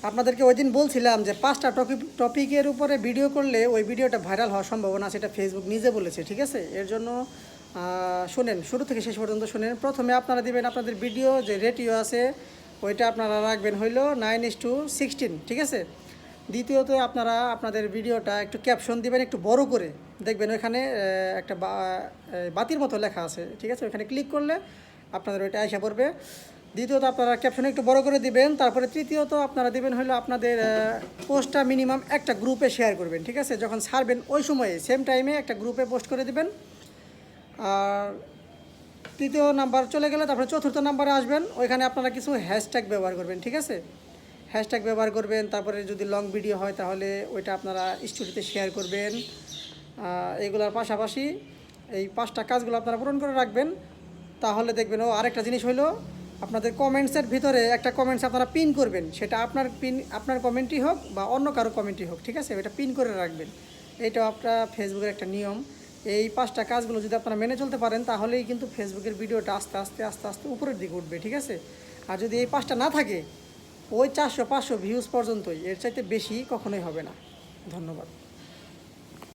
আপনাদেরকে ওই দিন বলছিলাম যে 5টা টপিকের উপরে ভিডিও করলে ওই ভিডিওটা ভাইরাল হওয়ার সম্ভাবনা আছে, এটা ফেসবুক নিজে বলেছে, ঠিক আছে? এর জন্য শোনেন, শুরু থেকে শেষ পর্যন্ত শোনেন। প্রথমে আপনারা দিবেন আপনাদের ভিডিও যে রেটিও আছে ওইটা আপনারা রাখবেন হইলো 9:16, ঠিক আছে? দ্বিতীয়ত আপনারা আপনাদের ভিডিওটা একটু ক্যাপশন দিবেন একটু বড় করে, দেখবেন ওইখানে একটা বাতির মতো লেখা আছে, ঠিক আছে? ওইখানে ক্লিক করলে আপনাদের ওইটা আইসা পড়বে। দ্বিতীয়ত আপনারা ক্যাপশনে একটু বড় করে দিবেন। তারপরে তৃতীয়ত আপনারা দিবেন হলো আপনাদের পোস্টটা মিনিমাম একটা গ্রুপে শেয়ার করবেন, ঠিক আছে? যখন ছাড়বেন ওই সময়ে সেম টাইমে একটা গ্রুপে পোস্ট করে দিবেন। আর তৃতীয় নাম্বার চলে গেলে তারপরে চতুর্থ নাম্বারে আসবেন, ওইখানে আপনারা কিছু হ্যাশট্যাগ ব্যবহার করবেন, ঠিক আছে? হ্যাশট্যাগ ব্যবহার করবেন। তারপরে যদি লং ভিডিও হয় তাহলে ওইটা আপনারা স্টোরিতে শেয়ার করবেন। এগুলোর পাশাপাশি এই 5টা কাজগুলো আপনারা পূরণ করে রাখবেন। তাহলে দেখবেন ও আরেকটা জিনিস হলো আপনাদের কমেন্টসের ভিতরে একটা কমেন্টস আপনারা পিন করবেন, সেটা আপনার কমেন্টই হোক বা অন্য কারো কমেন্টই হোক, ঠিক আছে? এটা পিন করে রাখবেন। এইটাও আপনার ফেসবুকের একটা নিয়ম। এই 5টা কাজগুলো যদি আপনারা মেনে চলতে পারেন তাহলেই কিন্তু ফেসবুকের ভিডিওটা আস্তে আস্তে আস্তে আস্তে উপরের দিকে উঠবে, ঠিক আছে? আর যদি এই 5টা না থাকে ওই 400-500 ভিউজ পর্যন্তই, এর চাইতে বেশি কখনোই হবে না। ধন্যবাদ।